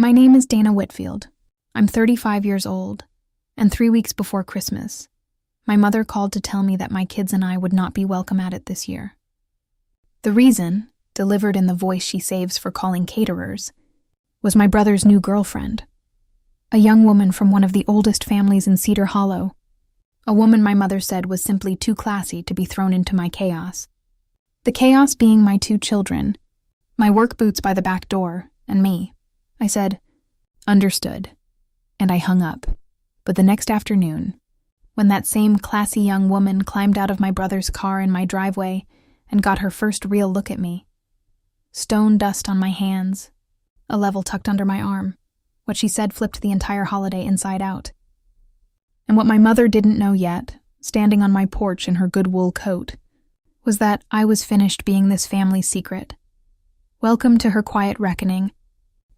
My name is Dana Whitfield. I'm 35 years old, and 3 weeks before Christmas, my mother called to tell me that my kids and I would not be welcome at it this year. The reason, delivered in the voice she saves for calling caterers, was my brother's new girlfriend, a young woman from one of the oldest families in Cedar Hollow, a woman my mother said was simply too classy to be thrown into my chaos. The chaos being my 2 children, my work boots by the back door, and me. I said, "Understood," and I hung up. But the next afternoon, when that same classy young woman climbed out of my brother's car in my driveway and got her first real look at me, stone dust on my hands, a level tucked under my arm, what she said flipped the entire holiday inside out. And what my mother didn't know yet, standing on my porch in her good wool coat, was that I was finished being this family's secret. Welcome to her quiet reckoning,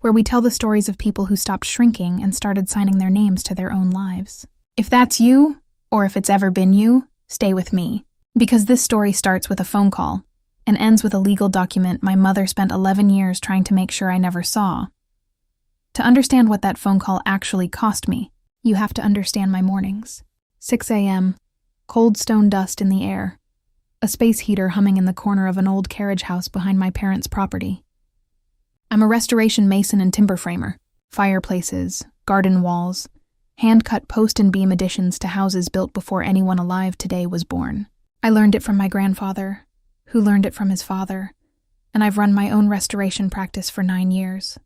where we tell the stories of people who stopped shrinking and started signing their names to their own lives. If that's you, or if it's ever been you, stay with me, because this story starts with a phone call and ends with a legal document my mother spent 11 years trying to make sure I never saw. To understand what that phone call actually cost me, you have to understand my mornings. 6 a.m., cold stone dust in the air, a space heater humming in the corner of an old carriage house behind my parents' property. I'm a restoration mason and timber framer, fireplaces, garden walls, hand-cut post and beam additions to houses built before anyone alive today was born. I learned it from my grandfather, who learned it from his father, and I've run my own restoration practice for 9 years.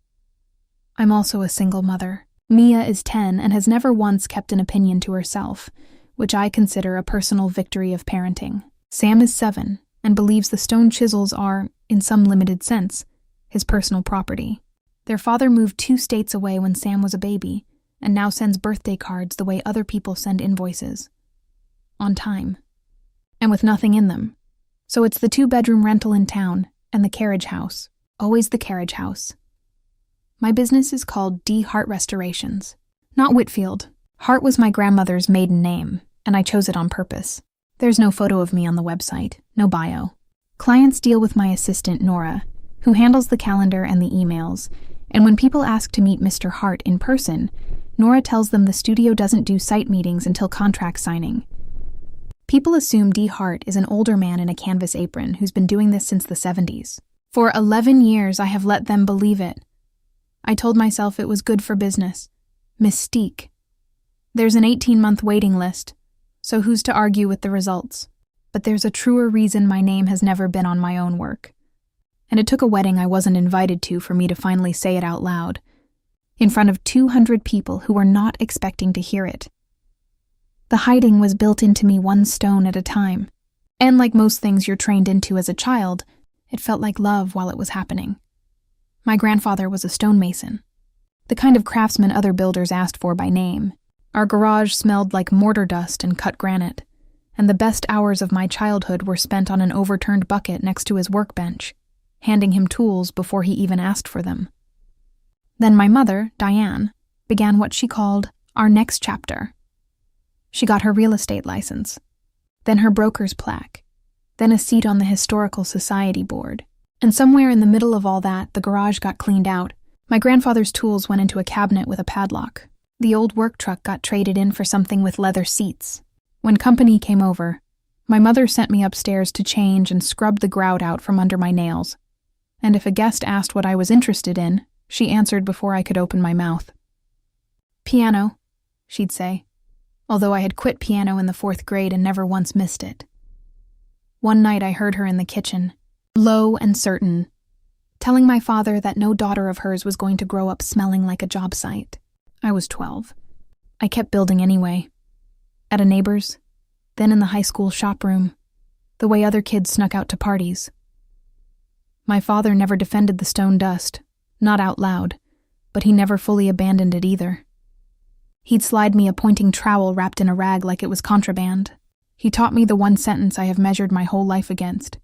I'm also a single mother. Mia is 10 and has never once kept an opinion to herself, which I consider a personal victory of parenting. Sam is 7 and believes the stone chisels are, in some limited sense, his personal property. Their father moved 2 states away when Sam was a baby, and now sends birthday cards the way other people send invoices. On time. And with nothing in them. So it's the 2-bedroom rental in town, and the carriage house. Always the carriage house. My business is called D. Hart Restorations. Not Whitfield. Hart was my grandmother's maiden name, and I chose it on purpose. There's no photo of me on the website, no bio. Clients deal with my assistant, Nora, who handles the calendar and the emails, and when people ask to meet Mr. Hart in person, Nora tells them the studio doesn't do site meetings until contract signing. People assume D. Hart is an older man in a canvas apron who's been doing this since the 70s. For 11 years, I have let them believe it. I told myself it was good for business. Mystique. There's an 18-month waiting list, so who's to argue with the results? But there's a truer reason my name has never been on my own work. And it took a wedding I wasn't invited to for me to finally say it out loud, in front of 200 people who were not expecting to hear it. The hiding was built into me 1 stone at a time, and like most things you're trained into as a child, it felt like love while it was happening. My grandfather was a stonemason, the kind of craftsman other builders asked for by name. Our garage smelled like mortar dust and cut granite, and the best hours of my childhood were spent on an overturned bucket next to his workbench, handing him tools before he even asked for them. Then my mother, Diane, began what she called our next chapter. She got her real estate license, then her broker's plaque, then a seat on the Historical Society board. And somewhere in the middle of all that, the garage got cleaned out. My grandfather's tools went into a cabinet with a padlock. The old work truck got traded in for something with leather seats. When company came over, my mother sent me upstairs to change and scrub the grout out from under my nails. And if a guest asked what I was interested in, she answered before I could open my mouth. "Piano," she'd say, although I had quit piano in the 4th grade and never once missed it. One night I heard her in the kitchen, low and certain, telling my father that no daughter of hers was going to grow up smelling like a job site. I was 12. I kept building anyway. At a neighbor's, then in the high school shop room, the way other kids snuck out to parties. My father never defended the stone dust, not out loud, but he never fully abandoned it either. He'd slide me a pointing trowel wrapped in a rag like it was contraband. He taught me the one sentence I have measured my whole life against,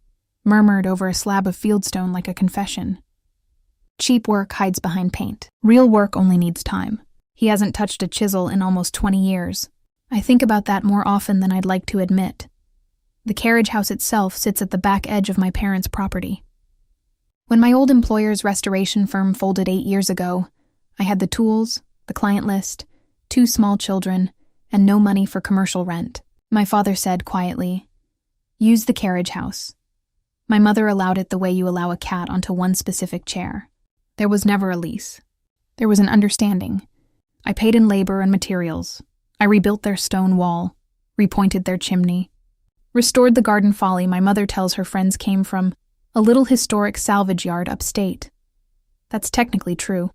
murmured over a slab of fieldstone like a confession. Cheap work hides behind paint. Real work only needs time. He hasn't touched a chisel in almost 20 years. I think about that more often than I'd like to admit. The carriage house itself sits at the back edge of my parents' property. When my old employer's restoration firm folded 8 years ago, I had the tools, the client list, 2 small children, and no money for commercial rent. My father said quietly, "Use the carriage house." My mother allowed it the way you allow a cat onto one specific chair. There was never a lease. There was an understanding. I paid in labor and materials. I rebuilt their stone wall, repointed their chimney, restored the garden folly my mother tells her friends came from a little historic salvage yard upstate. That's technically true.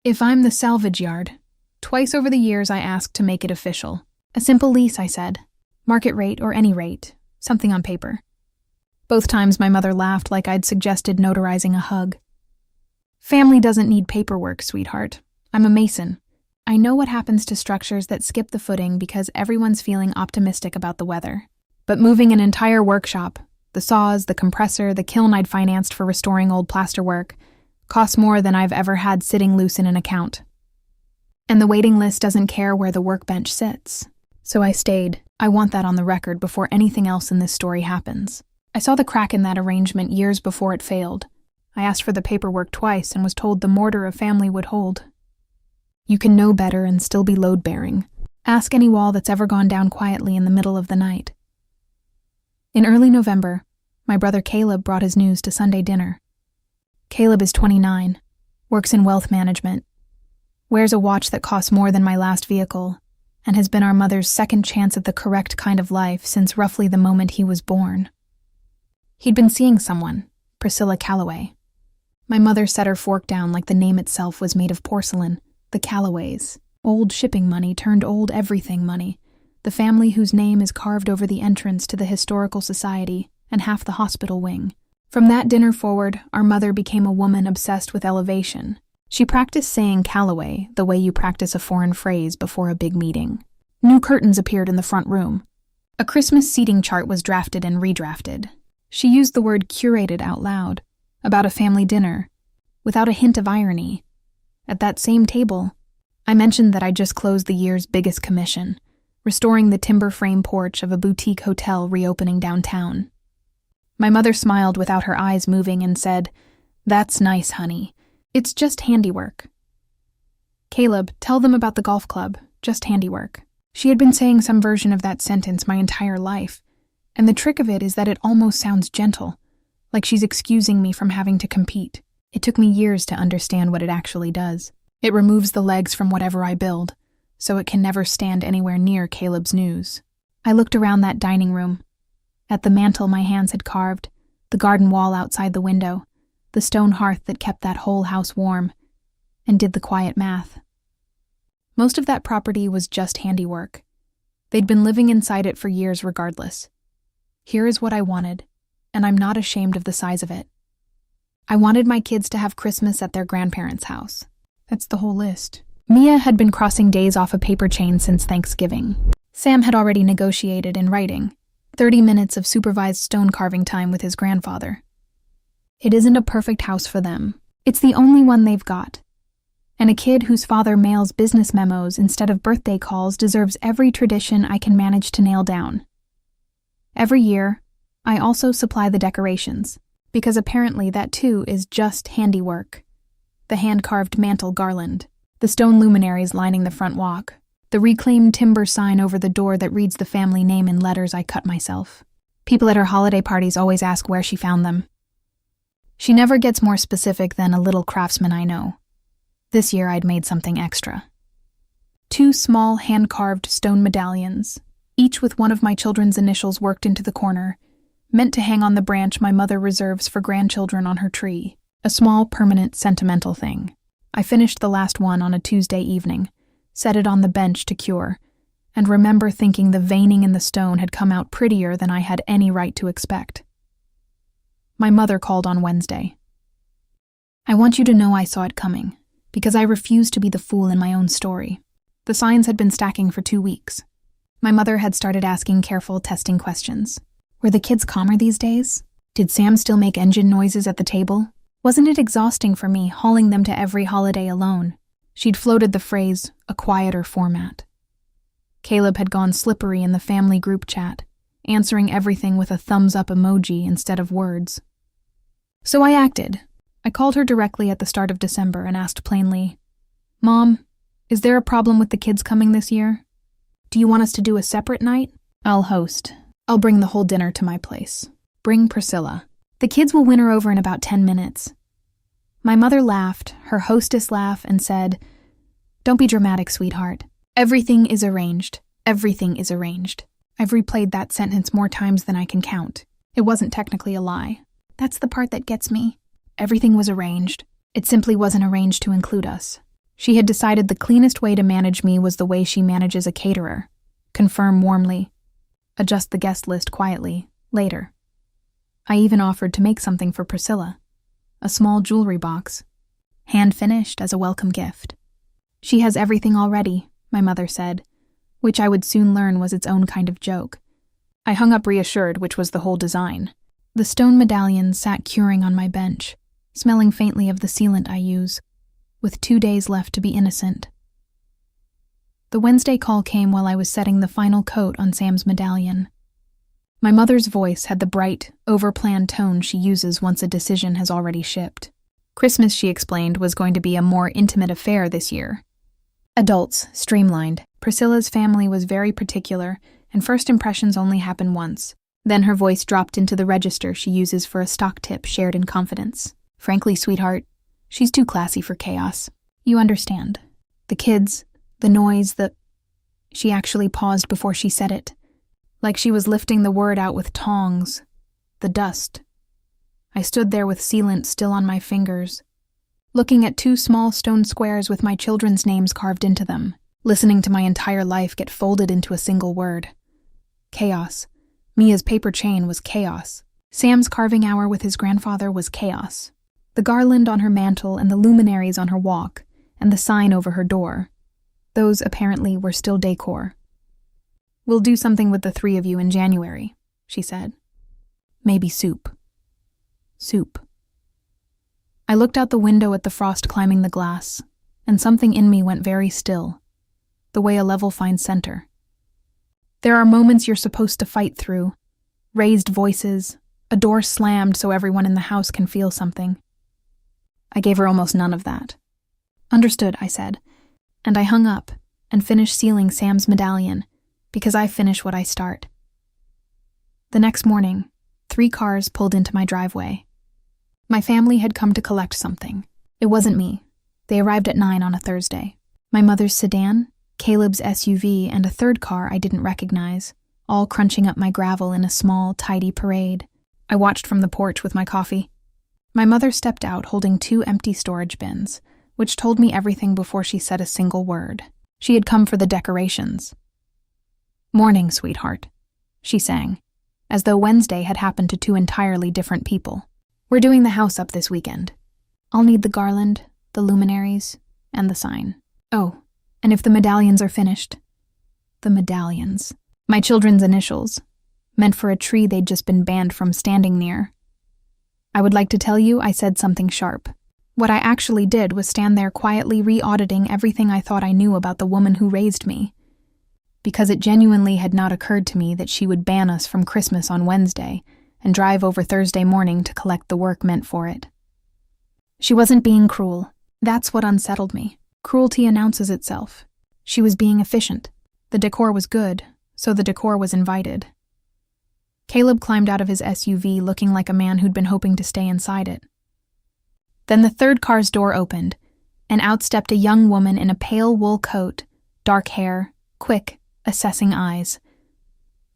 If I'm the salvage yard, twice over the years I asked to make it official. A simple lease, I said. Market rate or any rate, something on paper. Both times my mother laughed like I'd suggested notarizing a hug. Family doesn't need paperwork, sweetheart. I'm a mason. I know what happens to structures that skip the footing because everyone's feeling optimistic about the weather. But moving an entire workshop, the saws, the compressor, the kiln I'd financed for restoring old plasterwork, costs more than I've ever had sitting loose in an account. And the waiting list doesn't care where the workbench sits. So I stayed. I want that on the record before anything else in this story happens. I saw the crack in that arrangement years before it failed. I asked for the paperwork twice and was told the mortar a family would hold. You can know better and still be load-bearing. Ask any wall that's ever gone down quietly in the middle of the night. In early November, my brother Caleb brought his news to Sunday dinner. Caleb is 29, works in wealth management, wears a watch that costs more than my last vehicle, and has been our mother's second chance at the correct kind of life since roughly the moment he was born. He'd been seeing someone, Priscilla Calloway. My mother set her fork down like the name itself was made of porcelain. The Calloways, old shipping money turned old everything money, the family whose name is carved over the entrance to the Historical Society and half the hospital wing. From that dinner forward, our mother became a woman obsessed with elevation. She practiced saying Calloway the way you practice a foreign phrase before a big meeting. New curtains appeared in the front room. A Christmas seating chart was drafted and redrafted. She used the word curated out loud, about a family dinner, without a hint of irony. At that same table, I mentioned that I just closed the year's biggest commission, restoring the timber frame porch of a boutique hotel reopening downtown. My mother smiled without her eyes moving and said, "That's nice, honey. It's just handiwork." "Caleb, tell them about the golf club, just handiwork." She had been saying some version of that sentence my entire life, and the trick of it is that it almost sounds gentle, like she's excusing me from having to compete. It took me years to understand what it actually does. It removes the legs from whatever I build, so it can never stand anywhere near Caleb's news. I looked around that dining room, at the mantel my hands had carved, the garden wall outside the window, the stone hearth that kept that whole house warm, and did the quiet math. Most of that property was just handiwork. They'd been living inside it for years regardless. Here is what I wanted, and I'm not ashamed of the size of it. I wanted my kids to have Christmas at their grandparents' house. That's the whole list. Mia had been crossing days off a paper chain since Thanksgiving. Sam had already negotiated in writing 30 minutes of supervised stone carving time with his grandfather. It isn't a perfect house for them. It's the only one they've got. And a kid whose father mails business memos instead of birthday calls deserves every tradition I can manage to nail down. Every year, I also supply the decorations, because apparently that too is just handiwork. The hand-carved mantle garland, the stone luminaries lining the front walk, the reclaimed timber sign over the door that reads the family name in letters I cut myself. People at her holiday parties always ask where she found them. She never gets more specific than a little craftsman I know. This year I'd made something extra. 2 small hand-carved stone medallions, each with one of my children's initials worked into the corner, meant to hang on the branch my mother reserves for grandchildren on her tree, a small, permanent, sentimental thing. I finished the last one on a Tuesday evening, set it on the bench to cure, and remember thinking the veining in the stone had come out prettier than I had any right to expect. My mother called on Wednesday. "I want you to know I saw it coming, because I refuse to be the fool in my own story." The signs had been stacking for 2 weeks. My mother had started asking careful, testing questions. Were the kids calmer these days? Did Sam still make engine noises at the table? Wasn't it exhausting for me hauling them to every holiday alone? She'd floated the phrase, a quieter format. Caleb had gone slippery in the family group chat, answering everything with a thumbs-up emoji instead of words. So I acted. I called her directly at the start of December and asked plainly, Mom, is there a problem with the kids coming this year? Do you want us to do a separate night? I'll host. I'll bring the whole dinner to my place. Bring Priscilla. The kids will win her over in about 10 minutes. My mother laughed, her hostess laugh, and said, "Don't be dramatic, sweetheart. Everything is arranged. Everything is arranged." I've replayed that sentence more times than I can count. It wasn't technically a lie. That's the part that gets me. Everything was arranged. It simply wasn't arranged to include us. She had decided the cleanest way to manage me was the way she manages a caterer. Confirm warmly. Adjust the guest list quietly, later. I even offered to make something for Priscilla. A small jewelry box. Hand-finished as a welcome gift. She has everything already, my mother said, which I would soon learn was its own kind of joke. I hung up reassured, which was the whole design. The stone medallion sat curing on my bench, smelling faintly of the sealant I use, with 2 days left to be innocent. The Wednesday call came while I was setting the final coat on Sam's medallion. My mother's voice had the bright, over-planned tone she uses once a decision has already shipped. Christmas, she explained, was going to be a more intimate affair this year. Adults, streamlined. Priscilla's family was very particular, and first impressions only happen once. Then her voice dropped into the register she uses for a stock tip shared in confidence. Frankly, sweetheart, she's too classy for chaos. You understand. The kids, the noise, She actually paused before she said it, like she was lifting the word out with tongs. The dust. I stood there with sealant still on my fingers, looking at 2 small stone squares with my children's names carved into them, listening to my entire life get folded into a single word. Chaos. Mia's paper chain was chaos. Sam's carving hour with his grandfather was chaos. The garland on her mantle and the luminaries on her walk, and the sign over her door. Those, apparently, were still decor. "We'll do something with the 3 of you in January," she said. "Maybe soup." Soup. I looked out the window at the frost climbing the glass, and something in me went very still, the way a level finds center. There are moments you're supposed to fight through, raised voices, a door slammed so everyone in the house can feel something. I gave her almost none of that. "Understood," I said, and I hung up and finished sealing Sam's medallion, because I finish what I start. The next morning, 3 cars pulled into my driveway. My family had come to collect something. It wasn't me. They arrived at 9 on a Thursday. My mother's sedan, Caleb's SUV, and a 3rd car I didn't recognize, all crunching up my gravel in a small, tidy parade. I watched from the porch with my coffee. My mother stepped out holding 2 empty storage bins, which told me everything before she said a single word. She had come for the decorations. "Morning, sweetheart," she sang, as though Wednesday had happened to 2 entirely different people. "We're doing the house up this weekend. I'll need the garland, the luminaries, and the sign. Oh, and if the medallions are finished." The medallions. My children's initials, meant for a tree they'd just been banned from standing near. I would like to tell you I said something sharp. What I actually did was stand there quietly re-auditing everything I thought I knew about the woman who raised me, because it genuinely had not occurred to me that she would ban us from Christmas on Wednesday and drive over Thursday morning to collect the work meant for it. She wasn't being cruel. That's what unsettled me. Cruelty announces itself. She was being efficient. The decor was good, so the decor was invited. Caleb climbed out of his SUV looking like a man who'd been hoping to stay inside it. Then the 3rd car's door opened, and out stepped a young woman in a pale wool coat, dark hair, quick, assessing eyes.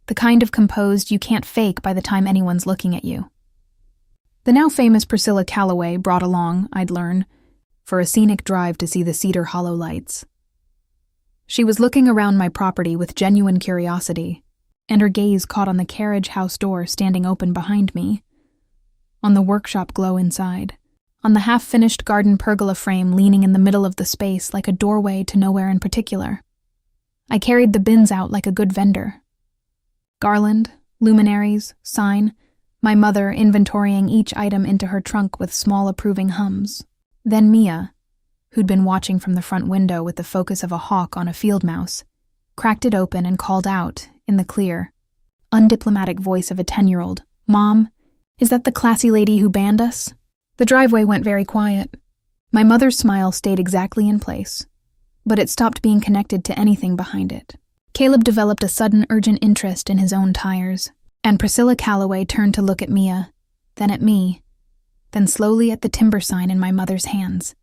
The kind of composed you can't fake by the time anyone's looking at you. The now famous Priscilla Calloway brought along, I'd learn, for a scenic drive to see the Cedar Hollow lights. She was looking around my property with genuine curiosity, and her gaze caught on the carriage house door standing open behind me, on the workshop glow inside, on the half-finished garden pergola frame leaning in the middle of the space like a doorway to nowhere in particular. I carried the bins out like a good vendor. Garland, luminaries, sign, my mother inventorying each item into her trunk with small approving hums. Then Mia, who'd been watching from the front window with the focus of a hawk on a field mouse, cracked it open and called out, in the clear, undiplomatic voice of a 10-year-old, "Mom, is that the classy lady who banned us?" The driveway went very quiet. My mother's smile stayed exactly in place, but it stopped being connected to anything behind it. Caleb developed a sudden urgent interest in his own tires, and Priscilla Calloway turned to look at Mia, then at me, then slowly at the timber sign in my mother's hands,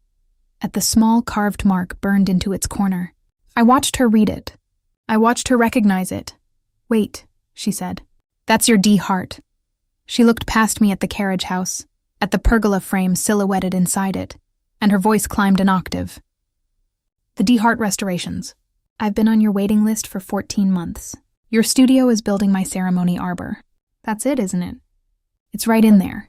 at the small carved mark burned into its corner. I watched her read it. I watched her recognize it. "Wait," she said. "That's your D heart." She looked past me at the carriage house, at the pergola frame silhouetted inside it, and her voice climbed an octave. "The D Heart Restorations. I've been on your waiting list for 14 months. Your studio is building my ceremony arbor. That's it, isn't it? It's right in there."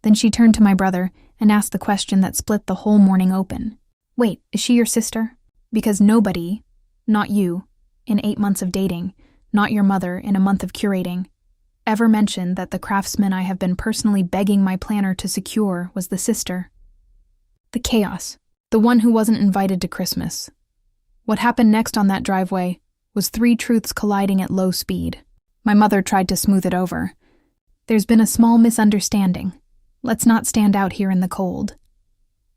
Then she turned to my brother and asked the question that split the whole morning open. "Wait, is she your sister? Because nobody, not you, in 8 months of dating, not your mother in a month of curating, ever mentioned that the craftsman I have been personally begging my planner to secure was the sister. The chaos, the one who wasn't invited to Christmas. What happened next on that driveway was 3 truths colliding at low speed. My mother tried to smooth it over. There's been a small misunderstanding. Let's not stand out here in the cold.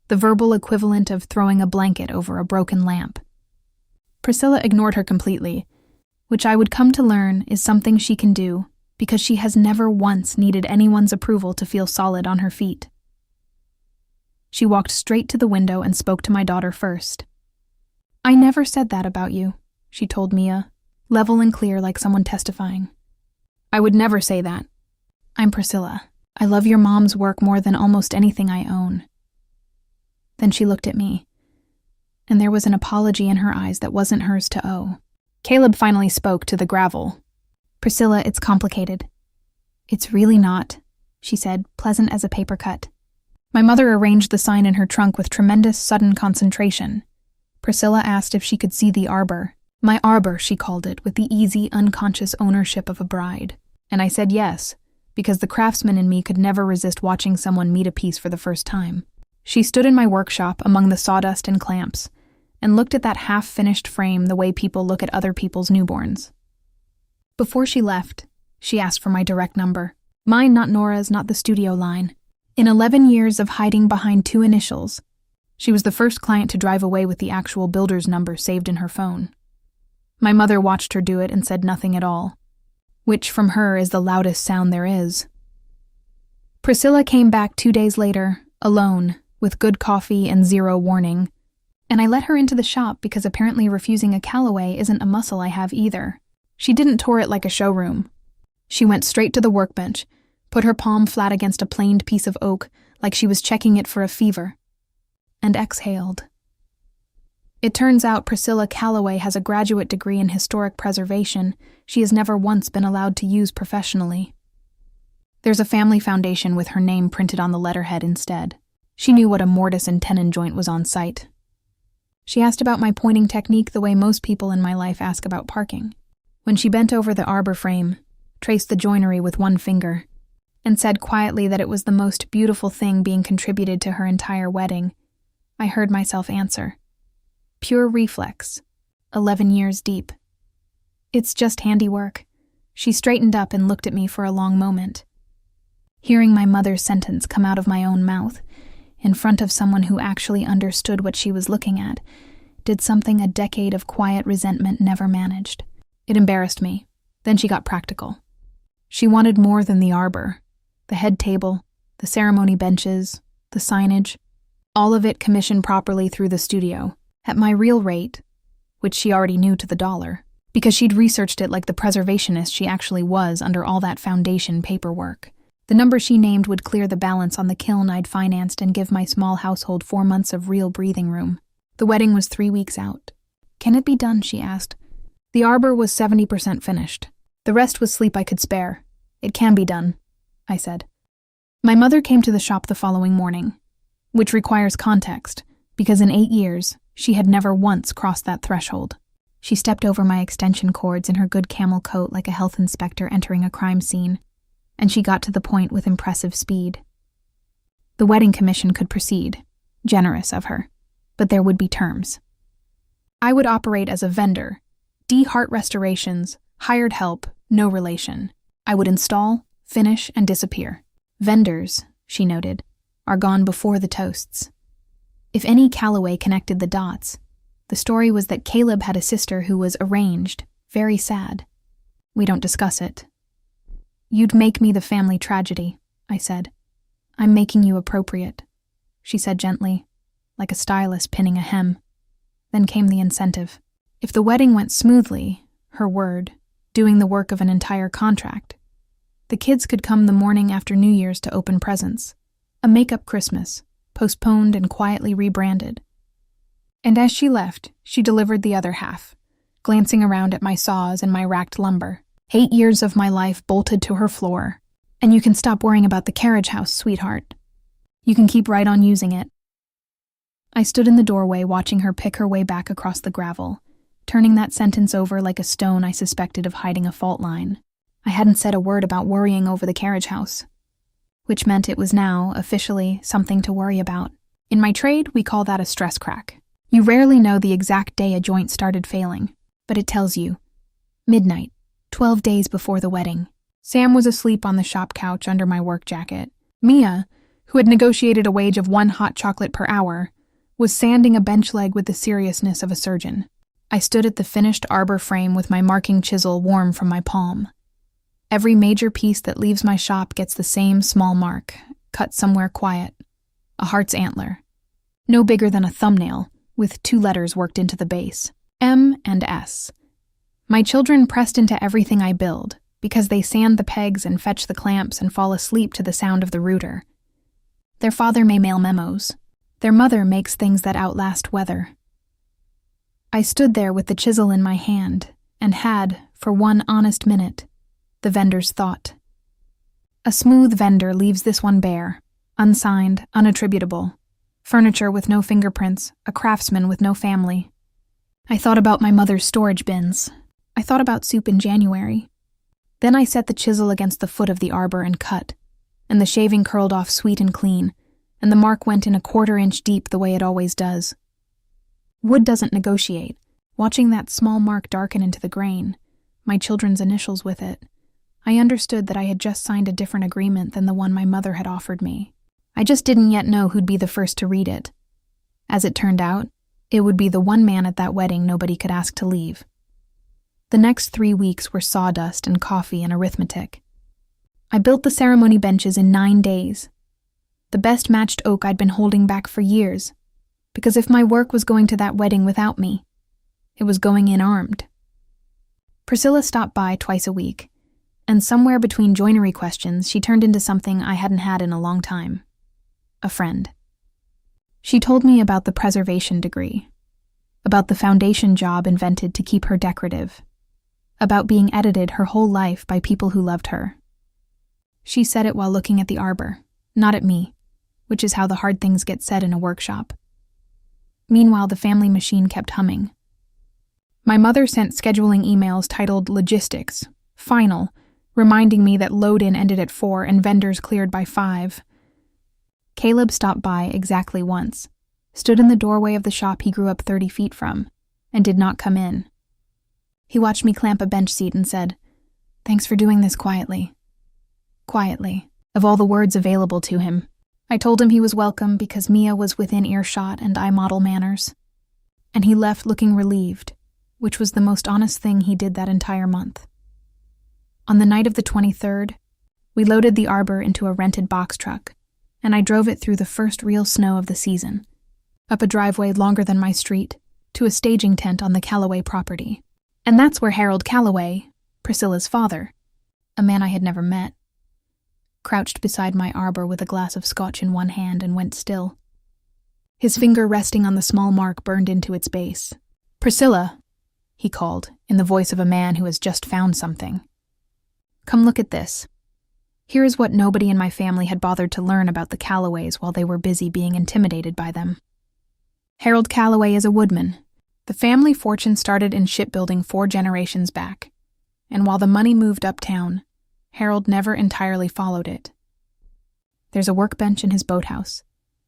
The verbal equivalent of throwing a blanket over a broken lamp. Priscilla ignored her completely, which I would come to learn is something she can do because she has never once needed anyone's approval to feel solid on her feet. She walked straight to the window and spoke to my daughter first. "I never said that about you," she told Mia, level and clear like someone testifying. "I would never say that. I'm Priscilla. I love your mom's work more than almost anything I own." Then she looked at me, and there was an apology in her eyes that wasn't hers to owe. Caleb finally spoke to the gravel. "Priscilla, it's complicated." "It's really not," she said, pleasant as a paper cut. My mother arranged the sign in her trunk with tremendous, sudden concentration. Priscilla asked if she could see the arbor. My arbor, she called it, with the easy, unconscious ownership of a bride. And I said yes, because the craftsman in me could never resist watching someone meet a piece for the first time. She stood in my workshop among the sawdust and clamps, and looked at that half-finished frame the way people look at other people's newborns. Before she left, she asked for my direct number. Mine, not Nora's, not the studio line. In 11 years of hiding behind 2 initials, she was the first client to drive away with the actual builder's number saved in her phone. My mother watched her do it and said nothing at all, which from her is the loudest sound there is. Priscilla came back 2 days later, alone, with good coffee and 0 warning, and I let her into the shop because apparently refusing a Callaway isn't a muscle I have either. She didn't tour it like a showroom. She went straight to the workbench, put her palm flat against a planed piece of oak like she was checking it for a fever, and exhaled. It turns out Priscilla Calloway has a graduate degree in historic preservation she has never once been allowed to use professionally. There's a family foundation with her name printed on the letterhead instead. She knew what a mortise and tenon joint was on site. She asked about my pointing technique the way most people in my life ask about parking. When she bent over the arbor frame, traced the joinery with 1 finger, and said quietly that it was the most beautiful thing being contributed to her entire wedding, I heard myself answer. Pure reflex, 11 years deep. "It's just handiwork." She straightened up and looked at me for a long moment. Hearing my mother's sentence come out of my own mouth, in front of someone who actually understood what she was looking at, did something a decade of quiet resentment never managed. It embarrassed me. Then she got practical. She wanted more than the arbor. The head table, the ceremony benches, the signage, all of it commissioned properly through the studio, at my real rate, which she already knew to the dollar, because she'd researched it like the preservationist she actually was under all that foundation paperwork. The number she named would clear the balance on the kiln I'd financed and give my small household 4 months of real breathing room. The wedding was 3 weeks out. "Can it be done?" she asked. The arbor was 70% finished. The rest was sleep I could spare. "It can be done," I said. My mother came to the shop the following morning, which requires context, because in 8 years, she had never once crossed that threshold. She stepped over my extension cords in her good camel coat like a health inspector entering a crime scene, and she got to the point with impressive speed. The wedding commission could proceed, generous of her, but there would be terms. I would operate as a vendor, D Heart Restorations, hired help, no relation. I would install, finish, and disappear. Vendors, she noted, are gone before the toasts. If any Callaway connected the dots, The story was that Caleb had a sister who was arranged, very sad. We don't discuss it. You'd make me the family tragedy, I said. I'm making you appropriate, she said gently, like a stylist pinning a hem. Then came the incentive. If the wedding went smoothly, her word, doing the work of an entire contract, the kids could come the morning after New Year's to open presents. A make-up Christmas, postponed and quietly rebranded. And as she left, she delivered the other half, glancing around at my saws and my racked lumber. 8 years of my life bolted to her floor. And you can stop worrying about the carriage house, sweetheart. You can keep right on using it. I stood in the doorway watching her pick her way back across the gravel, turning that sentence over like a stone I suspected of hiding a fault line. I hadn't said a word about worrying over the carriage house, which meant it was now, officially, something to worry about. In my trade, we call that a stress crack. You rarely know the exact day a joint started failing, but it tells you. Midnight, 12 days before the wedding. Sam was asleep on the shop couch under my work jacket. Mia, who had negotiated a wage of 1 hot chocolate per hour, was sanding a bench leg with the seriousness of a surgeon. I stood at the finished arbor frame with my marking chisel warm from my palm. Every major piece that leaves my shop gets the same small mark, cut somewhere quiet. A heart's antler. No bigger than a thumbnail, with 2 letters worked into the base. M and S. My children pressed into everything I build, because they sand the pegs and fetch the clamps and fall asleep to the sound of the router. Their father may mail memos. Their mother makes things that outlast weather. I stood there with the chisel in my hand and had, for one honest minute, the vendor's thought. A smooth vendor leaves this one bare, unsigned, unattributable. Furniture with no fingerprints, a craftsman with no family. I thought about my mother's storage bins. I thought about soup in January. Then I set the chisel against the foot of the arbor and cut, and the shaving curled off sweet and clean, and the mark went in a 1/4 inch deep the way it always does. Wood doesn't negotiate. Watching that small mark darken into the grain, my children's initials with it, I understood that I had just signed a different agreement than the one my mother had offered me. I just didn't yet know who'd be the first to read it. As it turned out, it would be the one man at that wedding nobody could ask to leave. The next 3 weeks were sawdust and coffee and arithmetic. I built the ceremony benches in 9 days. The best matched oak I'd been holding back for years, because if my work was going to that wedding without me, it was going in armed. Priscilla stopped by twice a week, and somewhere between joinery questions, she turned into something I hadn't had in a long time. A friend. She told me about the preservation degree, about the foundation job invented to keep her decorative, about being edited her whole life by people who loved her. She said it while looking at the arbor, not at me, which is how the hard things get said in a workshop. Meanwhile, the family machine kept humming. My mother sent scheduling emails titled Logistics, Final, reminding me that load-in ended at 4 and vendors cleared by 5. Caleb stopped by exactly once, stood in the doorway of the shop he grew up 30 feet from, and did not come in. He watched me clamp a bench seat and said, "Thanks for doing this quietly." Quietly, of all the words available to him. I told him he was welcome because Mia was within earshot and I model manners. And he left looking relieved, which was the most honest thing he did that entire month. On the night of the 23rd, we loaded the arbor into a rented box truck, and I drove it through the first real snow of the season, up a driveway longer than my street, to a staging tent on the Calloway property. And that's where Harold Calloway, Priscilla's father, a man I had never met, crouched beside my arbor with a glass of scotch in one hand and went still. His finger resting on the small mark burned into its base. "Priscilla," he called, in the voice of a man who has just found something. "Come look at this. Here is what nobody in my family had bothered to learn about the Calloways while they were busy being intimidated by them. Harold Calloway is a woodman. The family fortune started in shipbuilding 4 generations back, and while the money moved uptown, Harold never entirely followed it. There's a workbench in his boathouse,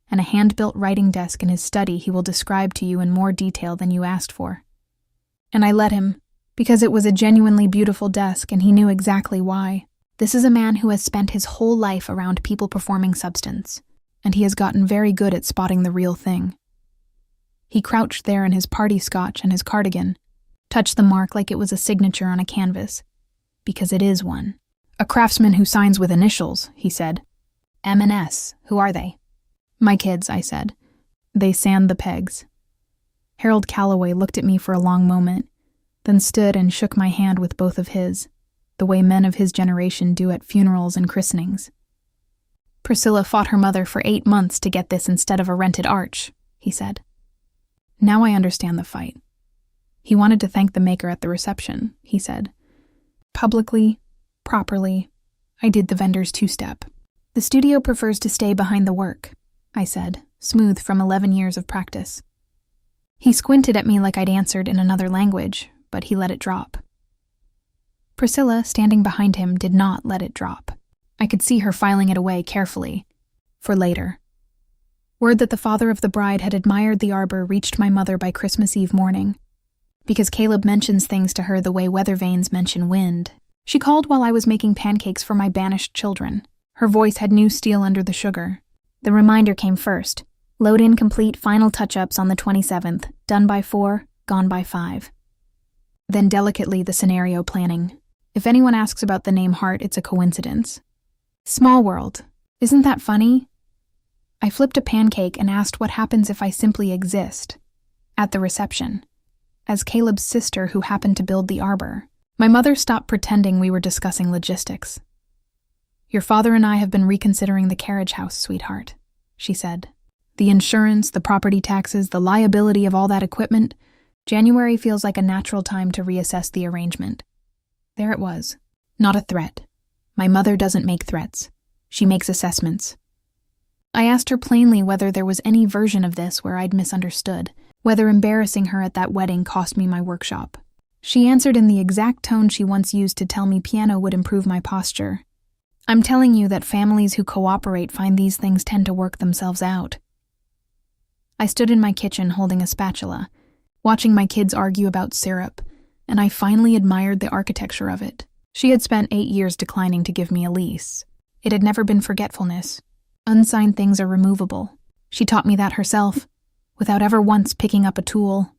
and a hand-built writing desk in his study he will describe to you in more detail than you asked for. And I let him, because it was a genuinely beautiful desk and he knew exactly why. This is a man who has spent his whole life around people performing substance, and he has gotten very good at spotting the real thing. He crouched there in his party scotch and his cardigan, touched the mark like it was a signature on a canvas. Because it is one. A craftsman who signs with initials, he said. M&S, who are they? My kids, I said. They sand the pegs. Harold Calloway looked at me for a long moment, then stood and shook my hand with both of his, the way men of his generation do at funerals and christenings. Priscilla fought her mother for 8 months to get this instead of a rented arch, he said. Now I understand the fight. He wanted to thank the maker at the reception, he said. Publicly, properly, I did the vendor's two-step. The studio prefers to stay behind the work, I said, smooth from 11 years of practice. He squinted at me like I'd answered in another language, but he let it drop. Priscilla, standing behind him, did not let it drop. I could see her filing it away carefully, for later. Word that the father of the bride had admired the arbor reached my mother by Christmas Eve morning. Because Caleb mentions things to her the way weather vanes mention wind. She called while I was making pancakes for my banished children. Her voice had new steel under the sugar. The reminder came first. Load in complete final touch-ups on the 27th, done by 4, gone by 5. Then delicately the scenario planning. If anyone asks about the name Hart, it's a coincidence. Small world. Isn't that funny? I flipped a pancake and asked what happens if I simply exist. At the reception. As Caleb's sister who happened to build the arbor. My mother stopped pretending we were discussing logistics. Your father and I have been reconsidering the carriage house, sweetheart, she said. The insurance, the property taxes, the liability of all that equipment. January feels like a natural time to reassess the arrangement. There it was. Not a threat. My mother doesn't make threats. She makes assessments. I asked her plainly whether there was any version of this where I'd misunderstood, whether embarrassing her at that wedding cost me my workshop. She answered in the exact tone she once used to tell me piano would improve my posture. I'm telling you that families who cooperate find these things tend to work themselves out. I stood in my kitchen holding a spatula, watching my kids argue about syrup, and I finally admired the architecture of it. She had spent 8 years declining to give me a lease. It had never been forgetfulness. Unsigned things are removable. She taught me that herself, without ever once picking up a tool.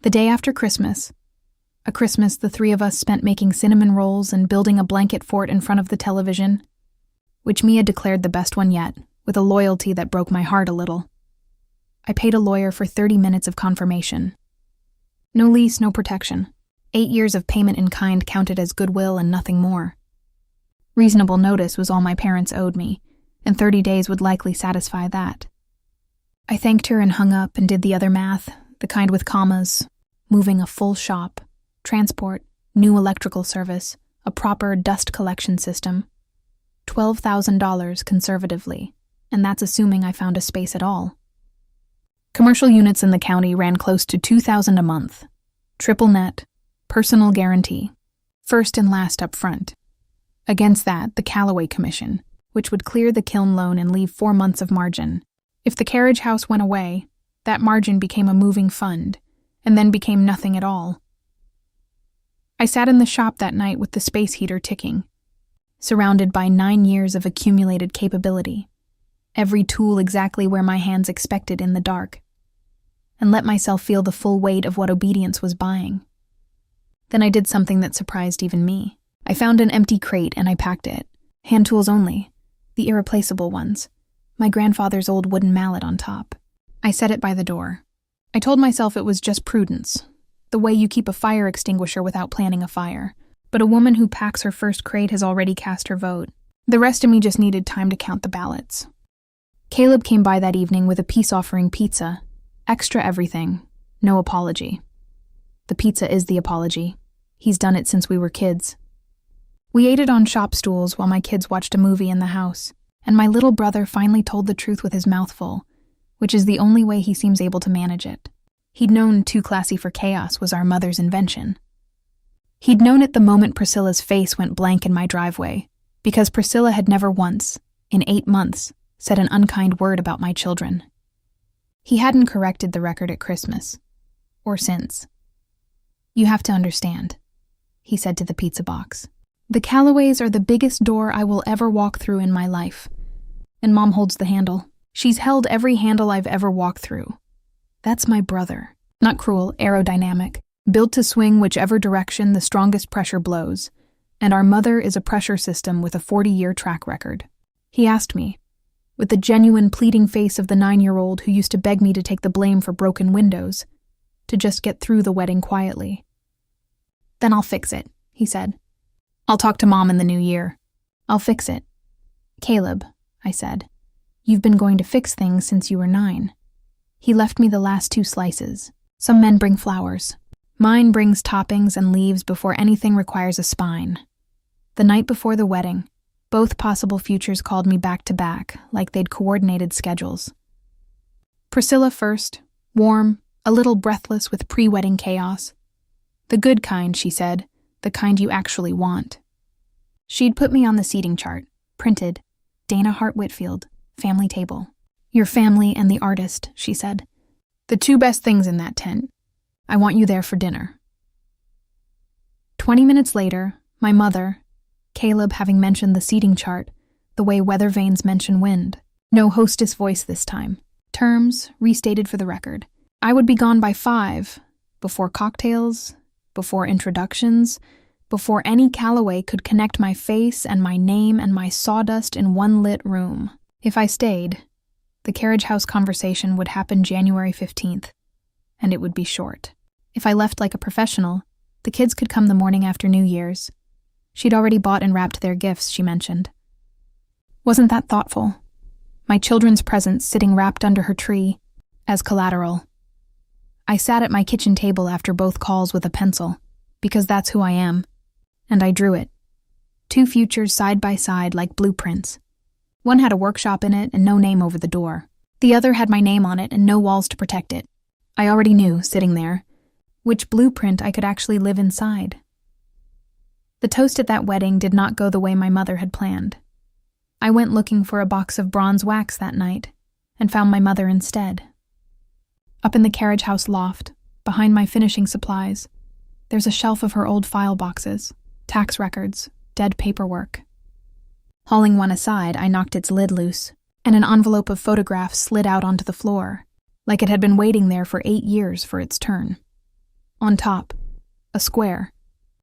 The day after Christmas, a Christmas the three of us spent making cinnamon rolls and building a blanket fort in front of the television, which Mia declared the best one yet, with a loyalty that broke my heart a little. I paid a lawyer for 30 minutes of confirmation. No lease, no protection. 8 years of payment in kind counted as goodwill and nothing more. Reasonable notice was all my parents owed me, and 30 days would likely satisfy that. I thanked her and hung up and did the other math, the kind with commas, moving a full shop, transport, new electrical service, a proper dust collection system. $12,000 conservatively, and that's assuming I found a space at all. Commercial units in the county ran close to $2,000 a month. Triple net, personal guarantee, first and last up front. Against that, the Calloway Commission, which would clear the kiln loan and leave 4 months of margin. If the carriage house went away, that margin became a moving fund, and then became nothing at all. I sat in the shop that night with the space heater ticking, surrounded by 9 years of accumulated capability, every tool exactly where my hands expected in the dark, and let myself feel the full weight of what obedience was buying. Then I did something that surprised even me. I found an empty crate and I packed it. Hand tools only, the irreplaceable ones. My grandfather's old wooden mallet on top. I set it by the door. I told myself it was just prudence, the way you keep a fire extinguisher without planning a fire. But a woman who packs her first crate has already cast her vote. The rest of me just needed time to count the ballots. Caleb came by that evening with a peace-offering pizza. Extra everything. No apology. The pizza is the apology. He's done it since we were kids. We ate it on shop stools while my kids watched a movie in the house, and my little brother finally told the truth with his mouth full, which is the only way he seems able to manage it. He'd known too classy for chaos was our mother's invention. He'd known it the moment Priscilla's face went blank in my driveway, because Priscilla had never once, in 8 months, said an unkind word about my children. He hadn't corrected the record at Christmas, or since. You have to understand, he said to the pizza box. The Calloways are the biggest door I will ever walk through in my life. And Mom holds the handle. She's held every handle I've ever walked through. That's my brother. Not cruel, aerodynamic, built to swing whichever direction the strongest pressure blows. And our mother is a pressure system with a 40-year track record. He asked me, with the genuine pleading face of the 9-year-old who used to beg me to take the blame for broken windows, to just get through the wedding quietly. Then I'll fix it, he said. I'll talk to Mom in the new year. I'll fix it. Caleb, I said, you've been going to fix things since you were 9. He left me the last 2 slices. Some men bring flowers. Mine brings toppings and leaves before anything requires a spine. The night before the wedding, both possible futures called me back to back, like they'd coordinated schedules. Priscilla first, warm, a little breathless with pre-wedding chaos. The good kind, she said, the kind you actually want. She'd put me on the seating chart, printed, Dana Hart Whitfield, family table. Your family and the artist, she said. The 2 best things in that tent. I want you there for dinner. 20 minutes later, my mother, Caleb having mentioned the seating chart, the way weather vanes mention wind. No hostess voice this time. Terms, restated for the record. I would be gone by 5, before cocktails, before introductions, before any Callaway could connect my face and my name and my sawdust in one lit room. If I stayed, the carriage house conversation would happen January 15th, and it would be short. If I left like a professional, the kids could come the morning after New Year's. She'd already bought and wrapped their gifts, she mentioned. Wasn't that thoughtful? My children's presents sitting wrapped under her tree, as collateral. I sat at my kitchen table after both calls with a pencil, because that's who I am, and I drew it. 2 futures side by side like blueprints. One had a workshop in it and no name over the door. The other had my name on it and no walls to protect it. I already knew, sitting there, which blueprint I could actually live inside. The toast at that wedding did not go the way my mother had planned. I went looking for a box of bronze wax that night and found my mother instead. Up in the carriage house loft, behind my finishing supplies, there's a shelf of her old file boxes, tax records, dead paperwork. Hauling one aside, I knocked its lid loose, and an envelope of photographs slid out onto the floor, like it had been waiting there for 8 years for its turn. On top, a square,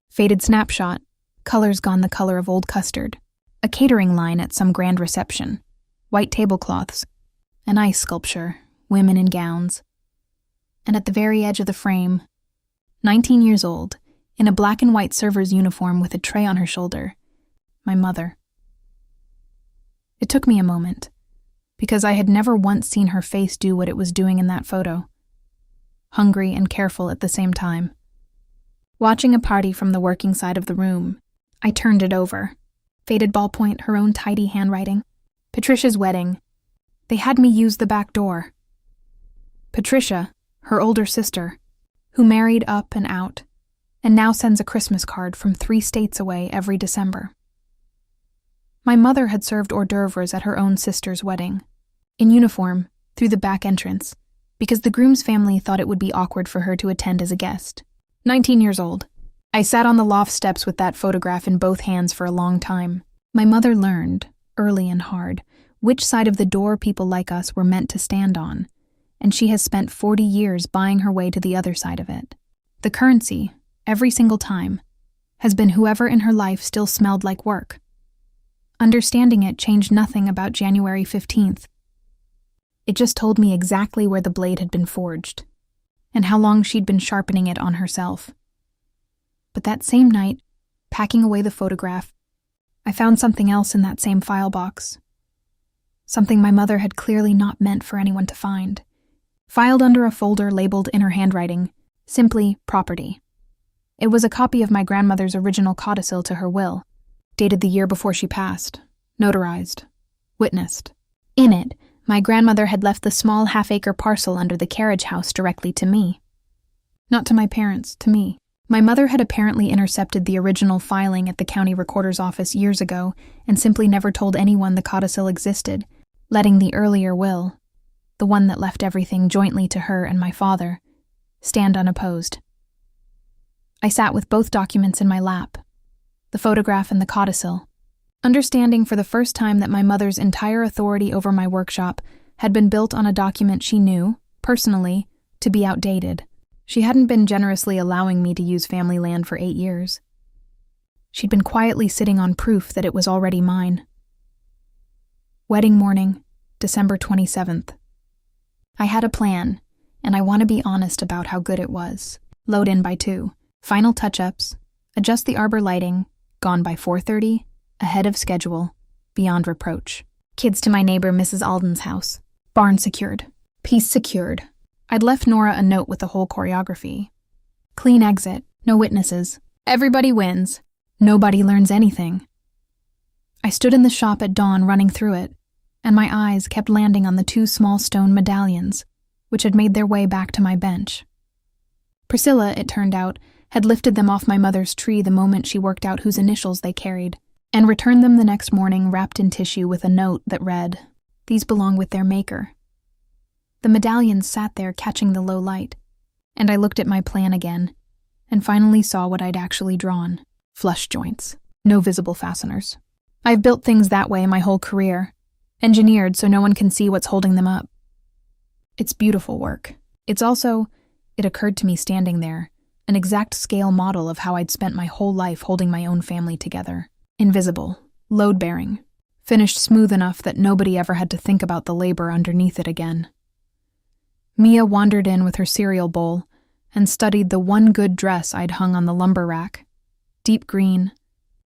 faded snapshot, colors gone the color of old custard, a catering line at some grand reception, white tablecloths, an ice sculpture, women in gowns. And at the very edge of the frame, 19 years old, in a black and white server's uniform with a tray on her shoulder, my mother. It took me a moment, because I had never once seen her face do what it was doing in that photo. Hungry and careful at the same time. Watching a party from the working side of the room, I turned it over. Faded ballpoint, her own tidy handwriting. Patricia's wedding. They had me use the back door. Patricia, her older sister, who married up and out, and now sends a Christmas card from 3 states away every December. My mother had served hors d'oeuvres at her own sister's wedding, in uniform, through the back entrance, because the groom's family thought it would be awkward for her to attend as a guest. 19 years old. I sat on the loft steps with that photograph in both hands for a long time. My mother learned, early and hard, which side of the door people like us were meant to stand on, and she has spent 40 years buying her way to the other side of it. The currency, every single time, has been whoever in her life still smelled like work. Understanding it changed nothing about January 15th. It just told me exactly where the blade had been forged, and how long she'd been sharpening it on herself. But that same night, packing away the photograph, I found something else in that same file box. Something my mother had clearly not meant for anyone to find. Filed under a folder labeled in her handwriting, simply property. It was a copy of my grandmother's original codicil to her will, dated the year before she passed, notarized, witnessed. In it, my grandmother had left the small half-acre parcel under the carriage house directly to me. Not to my parents, to me. My mother had apparently intercepted the original filing at the county recorder's office years ago and simply never told anyone the codicil existed, letting the earlier will, the one that left everything jointly to her and my father, stand unopposed. I sat with both documents in my lap, the photograph and the codicil, understanding for the first time that my mother's entire authority over my workshop had been built on a document she knew, personally, to be outdated. She hadn't been generously allowing me to use family land for 8 years. She'd been quietly sitting on proof that it was already mine. Wedding morning, December 27th. I had a plan, and I want to be honest about how good it was. Load in by 2. Final touch-ups. Adjust the arbor lighting. Gone by 4:30. Ahead of schedule. Beyond reproach. Kids to my neighbor Mrs. Alden's house. Barn secured. Peace secured. I'd left Nora a note with the whole choreography. Clean exit. No witnesses. Everybody wins. Nobody learns anything. I stood in the shop at dawn running through it, and my eyes kept landing on the 2 small stone medallions, which had made their way back to my bench. Priscilla, it turned out, had lifted them off my mother's tree the moment she worked out whose initials they carried, and returned them the next morning wrapped in tissue with a note that read, "These belong with their maker." The medallions sat there catching the low light, and I looked at my plan again, and finally saw what I'd actually drawn. Flush joints. No visible fasteners. I've built things that way my whole career, engineered so no one can see what's holding them up. It's beautiful work. It's also, it occurred to me standing there, an exact scale model of how I'd spent my whole life holding my own family together. Invisible, load-bearing, finished smooth enough that nobody ever had to think about the labor underneath it again. Mia wandered in with her cereal bowl and studied the one good dress I'd hung on the lumber rack. Deep green,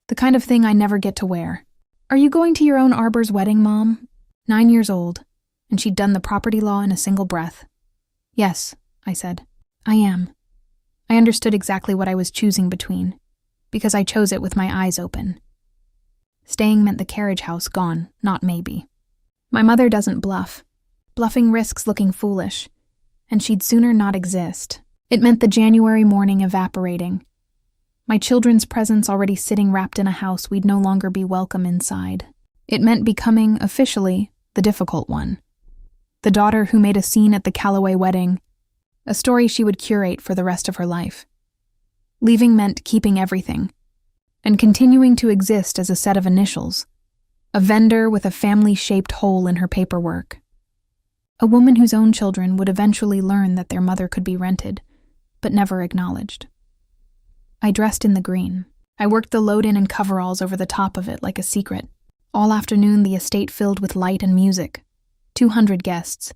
the kind of thing I never get to wear. "Are you going to your own arbor's wedding, Mom?" 9 years old, and she'd done the property law in a single breath. "Yes," I said. "I am." I understood exactly what I was choosing between, because I chose it with my eyes open. Staying meant the carriage house gone, not maybe. My mother doesn't bluff. Bluffing risks looking foolish, and she'd sooner not exist. It meant the January morning evaporating. My children's presents already sitting wrapped in a house we'd no longer be welcome inside. It meant becoming, officially, the difficult one. The daughter who made a scene at the Calloway wedding, a story she would curate for the rest of her life. Leaving meant keeping everything, and continuing to exist as a set of initials, a vendor with a family-shaped hole in her paperwork. A woman whose own children would eventually learn that their mother could be rented, but never acknowledged. I dressed in the green. I worked the load-in and coveralls over the top of it like a secret. All afternoon the estate filled with light and music. 200 guests.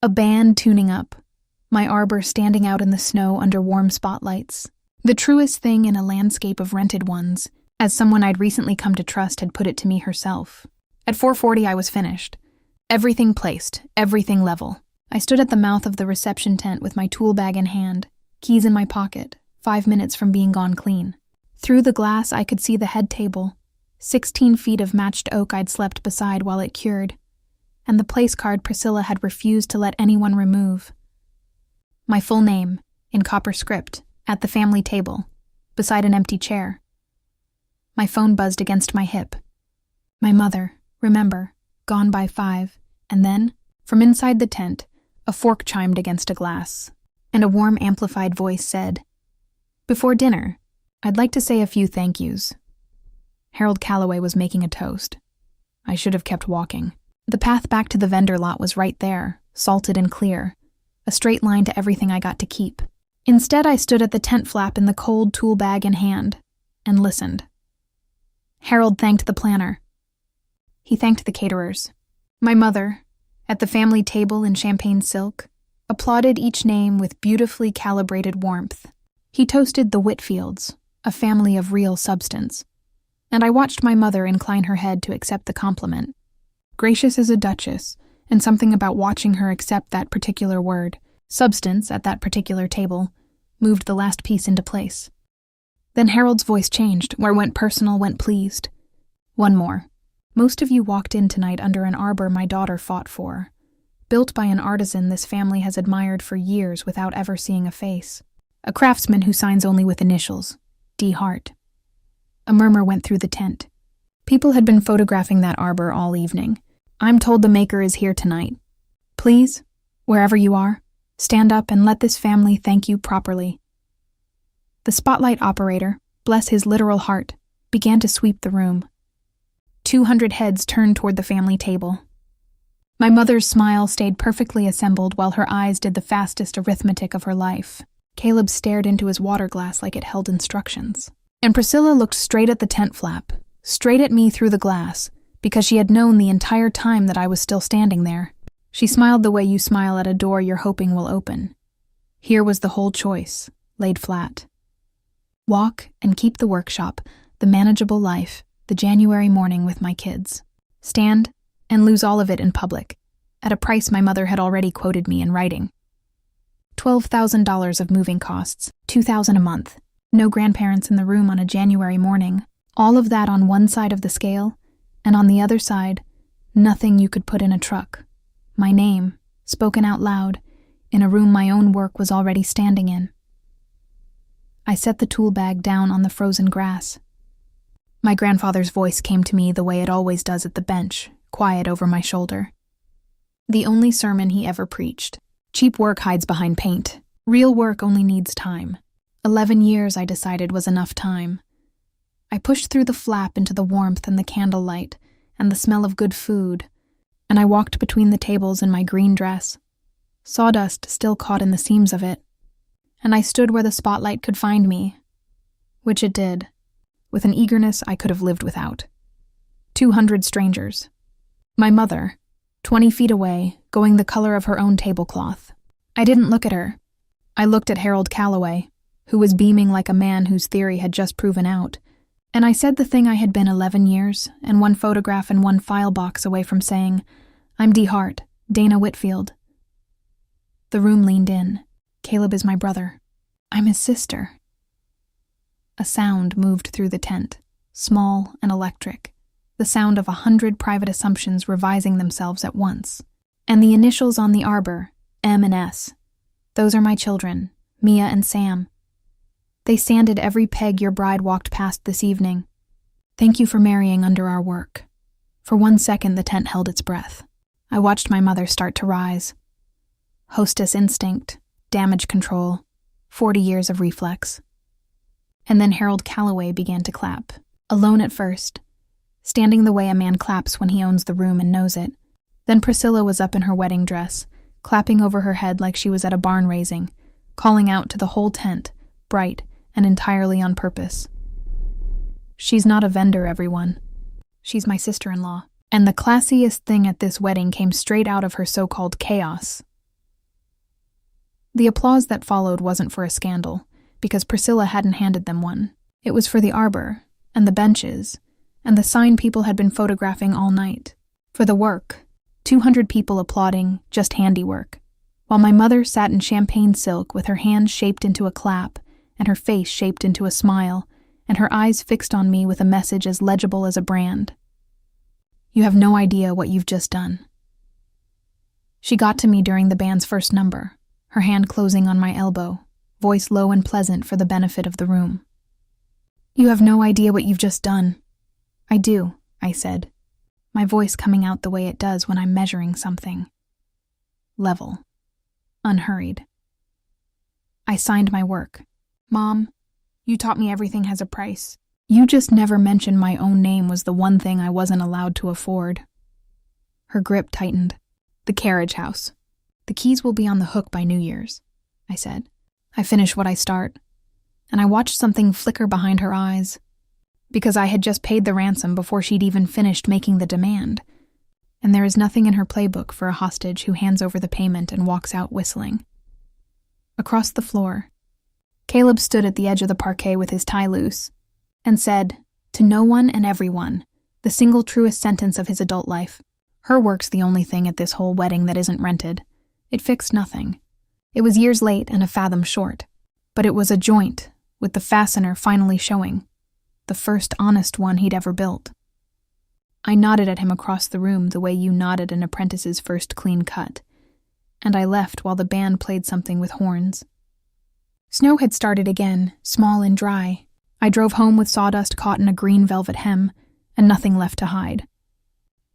A band tuning up. My arbor standing out in the snow under warm spotlights. The truest thing in a landscape of rented ones, as someone I'd recently come to trust had put it to me herself. At 4:40 I was finished. Everything placed, everything level. I stood at the mouth of the reception tent with my tool bag in hand, keys in my pocket, 5 minutes from being gone clean. Through the glass I could see the head table, 16 feet of matched oak I'd slept beside while it cured, and the place card Priscilla had refused to let anyone remove. My full name, in copper script, at the family table, beside an empty chair. My phone buzzed against my hip. My mother, remember, gone by 5, and then, from inside the tent, a fork chimed against a glass, and a warm amplified voice said, "Before dinner, I'd like to say a few thank yous." Harold Calloway was making a toast. I should have kept walking. The path back to the vendor lot was right there, salted and clear, a straight line to everything I got to keep. Instead, I stood at the tent flap in the cold tool bag in hand, and listened. Harold thanked the planner. He thanked the caterers. My mother, at the family table in champagne silk, applauded each name with beautifully calibrated warmth. He toasted the Whitfields, a family of real substance, and I watched my mother incline her head to accept the compliment. Gracious as a duchess, and something about watching her accept that particular word, substance at that particular table, moved the last piece into place. Then Harold's voice changed, where went personal went pleased. "One more. Most of you walked in tonight under an arbor my daughter fought for, built by an artisan this family has admired for years without ever seeing a face. A craftsman who signs only with initials, D. Hart." A murmur went through the tent. People had been photographing that arbor all evening. "I'm told the maker is here tonight. Please, wherever you are, stand up and let this family thank you properly." The spotlight operator, bless his literal heart, began to sweep the room. 200 heads turned toward the family table. My mother's smile stayed perfectly assembled while her eyes did the fastest arithmetic of her life. Caleb stared into his water glass like it held instructions. And Priscilla looked straight at the tent flap, straight at me through the glass, because she had known the entire time that I was still standing there. She smiled the way you smile at a door you're hoping will open. Here was the whole choice, laid flat. Walk and keep the workshop, the manageable life, the January morning with my kids. Stand and lose all of it in public, at a price my mother had already quoted me in writing. $12,000 of moving costs, $2,000 a month, no grandparents in the room on a January morning, all of that on one side of the scale, and on the other side, nothing you could put in a truck. My name, spoken out loud, in a room my own work was already standing in. I set the tool bag down on the frozen grass. My grandfather's voice came to me the way it always does at the bench, quiet over my shoulder. The only sermon he ever preached. Cheap work hides behind paint. Real work only needs time. 11 years, I decided, was enough time. I pushed through the flap into the warmth and the candlelight and the smell of good food, and I walked between the tables in my green dress, sawdust still caught in the seams of it, and I stood where the spotlight could find me, which it did, with an eagerness I could have lived without. 200 strangers. My mother, 20 feet away, going the color of her own tablecloth. I didn't look at her. I looked at Harold Calloway, who was beaming like a man whose theory had just proven out, and I said the thing I had been 11 years, and one photograph and one file box away from saying, "I'm Dee Hart, Dana Whitfield." The room leaned in. Caleb is my brother. I'm his sister. A sound moved through the tent, small and electric, the sound of 100 private assumptions revising themselves at once. And the initials on the arbor, M and S. Those are my children, Mia and Sam. They sanded every peg your bride walked past this evening. Thank you for marrying under our work. For 1 second, the tent held its breath. I watched my mother start to rise. Hostess instinct, damage control, 40 years of reflex. And then Harold Calloway began to clap, alone at first, standing the way a man claps when he owns the room and knows it. Then Priscilla was up in her wedding dress, clapping over her head like she was at a barn raising, calling out to the whole tent, bright and entirely on purpose. She's not a vendor, everyone. She's my sister-in-law. And the classiest thing at this wedding came straight out of her so-called chaos. The applause that followed wasn't for a scandal, because Priscilla hadn't handed them one. It was for the arbor, and the benches, and the sign people had been photographing all night. For the work, 200 people applauding, just handiwork, while my mother sat in champagne silk with her hands shaped into a clap, and her face shaped into a smile, and her eyes fixed on me with a message as legible as a brand. You have no idea what you've just done. She got to me during the band's first number, her hand closing on my elbow, voice low and pleasant for the benefit of the room. You have no idea what you've just done. I do, I said, my voice coming out the way it does when I'm measuring something. Level. Unhurried. I signed my work. Mom, you taught me everything has a price. You just never mentioned my own name was the one thing I wasn't allowed to afford. Her grip tightened. The carriage house. The keys will be on the hook by New Year's, I said. I finish what I start. And I watched something flicker behind her eyes, because I had just paid the ransom before she'd even finished making the demand. And there is nothing in her playbook for a hostage who hands over the payment and walks out whistling. Across the floor, Caleb stood at the edge of the parquet with his tie loose and said, to no one and everyone, the single truest sentence of his adult life. Her work's the only thing at this whole wedding that isn't rented. It fixed nothing. It was years late and a fathom short, but it was a joint, with the fastener finally showing, the first honest one he'd ever built. I nodded at him across the room the way you nod at an apprentice's first clean cut, and I left while the band played something with horns. Snow had started again, small and dry. I drove home with sawdust caught in a green velvet hem, and nothing left to hide.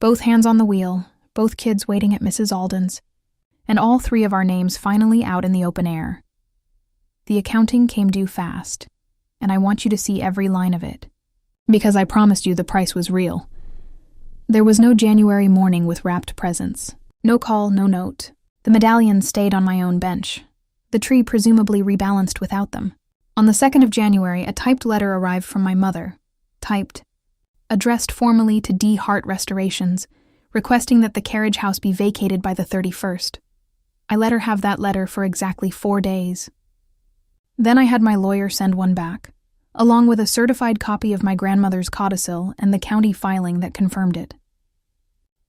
Both hands on the wheel, both kids waiting at Mrs. Alden's, and all three of our names finally out in the open air. The accounting came due fast, and I want you to see every line of it, because I promised you the price was real. There was no January morning with wrapped presents, No call, no note. The medallions stayed on my own bench. The tree presumably rebalanced without them. On the 2nd of January, a typed letter arrived from my mother. Typed, addressed formally to D. Hart Restorations, requesting that the carriage house be vacated by the 31st. I let her have that letter for exactly 4 days. Then I had my lawyer send one back, along with a certified copy of my grandmother's codicil and the county filing that confirmed it.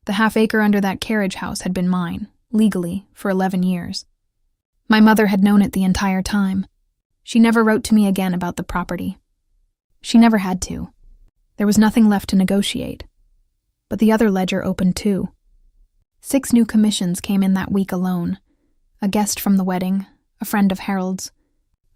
The half-acre under that carriage house had been mine, legally, for 11 years. My mother had known it the entire time. She never wrote to me again about the property. She never had to. There was nothing left to negotiate. But the other ledger opened too. 6 new commissions came in that week alone. A guest from the wedding, a friend of Harold's,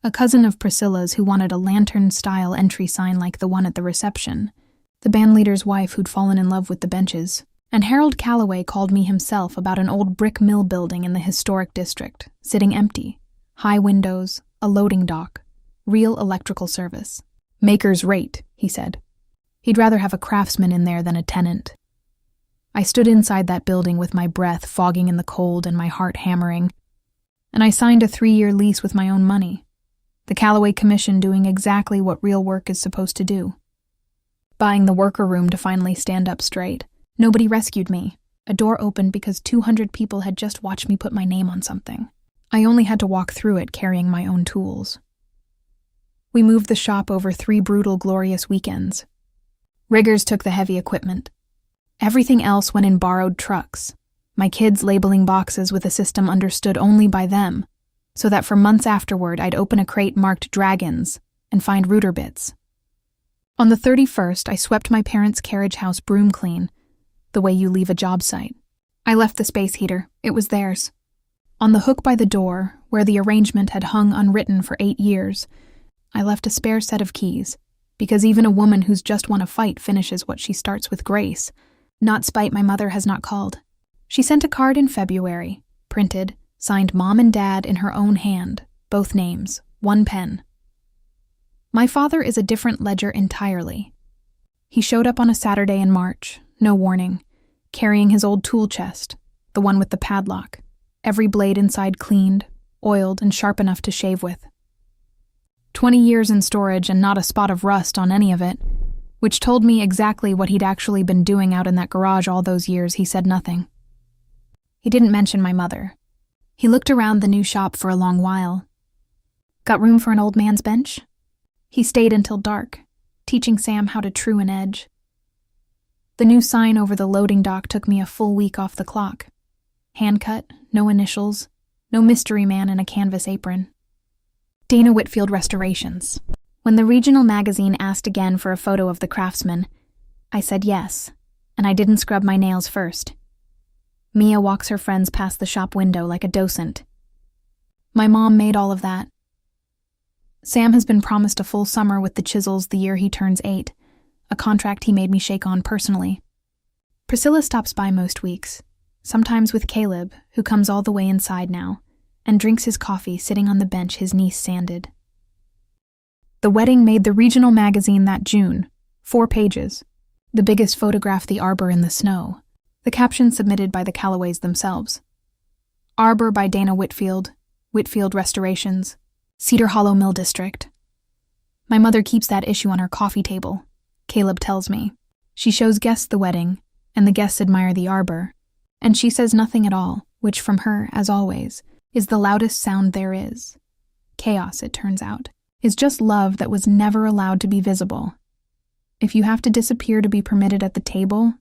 a cousin of Priscilla's who wanted a lantern-style entry sign like the one at the reception, the bandleader's wife who'd fallen in love with the benches, and Harold Calloway called me himself about an old brick mill building in the historic district, sitting empty, high windows, a loading dock, real electrical service. Maker's rate, he said. He'd rather have a craftsman in there than a tenant. I stood inside that building with my breath fogging in the cold and my heart hammering, and I signed a 3-year lease with my own money. The Calloway Commission doing exactly what real work is supposed to do. Buying the worker room to finally stand up straight. Nobody rescued me. A door opened because 200 people had just watched me put my name on something. I only had to walk through it carrying my own tools. We moved the shop over 3 brutal, glorious weekends. Riggers took the heavy equipment. Everything else went in borrowed trucks, my kids labeling boxes with a system understood only by them, so that for months afterward I'd open a crate marked Dragons and find router bits. On the 31st, I swept my parents' carriage house broom clean, the way you leave a job site. I left the space heater. It was theirs. On the hook by the door, where the arrangement had hung unwritten for 8 years, I left a spare set of keys, because even a woman who's just won a fight finishes what she starts with grace. Not spite my mother has not called. She sent a card in February, printed, signed Mom and Dad in her own hand, both names, 1 pen. My father is a different ledger entirely. He showed up on a Saturday in March, no warning, carrying his old tool chest, the one with the padlock, every blade inside cleaned, oiled, and sharp enough to shave with. 20 years in storage and not a spot of rust on any of it, which told me exactly what he'd actually been doing out in that garage all those years. He said nothing. He didn't mention my mother. He looked around the new shop for a long while. Got room for an old man's bench? He stayed until dark, teaching Sam how to true an edge. The new sign over the loading dock took me a full week off the clock. Hand cut, no initials, no mystery man in a canvas apron. Dana Whitfield Restorations. When the regional magazine asked again for a photo of the craftsman, I said yes, and I didn't scrub my nails first. Mia walks her friends past the shop window like a docent. My mom made all of that. Sam has been promised a full summer with the Chisels the year he turns 8, a contract he made me shake on personally. Priscilla stops by most weeks, sometimes with Caleb, who comes all the way inside now, and drinks his coffee sitting on the bench his niece sanded. The wedding made the regional magazine that June, 4 pages, the biggest photograph the arbor in the snow, the caption submitted by the Calloways themselves. Arbor by Dana Whitfield, Whitfield Restorations, Cedar Hollow Mill District. My mother keeps that issue on her coffee table, Caleb tells me. She shows guests the wedding, and the guests admire the arbor, and she says nothing at all, which from her, as always, is the loudest sound there is. Chaos, it turns out, is just love that was never allowed to be visible. If you have to disappear to be permitted at the table,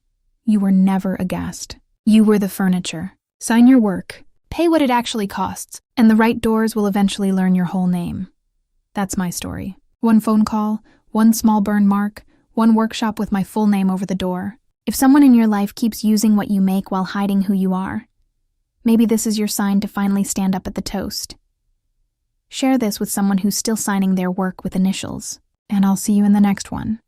you were never a guest. You were the furniture. Sign your work, pay what it actually costs, and the right doors will eventually learn your whole name. That's my story. 1 phone call, 1 small burn mark, 1 workshop with my full name over the door. If someone in your life keeps using what you make while hiding who you are, maybe this is your sign to finally stand up at the toast. Share this with someone who's still signing their work with initials, and I'll see you in the next one.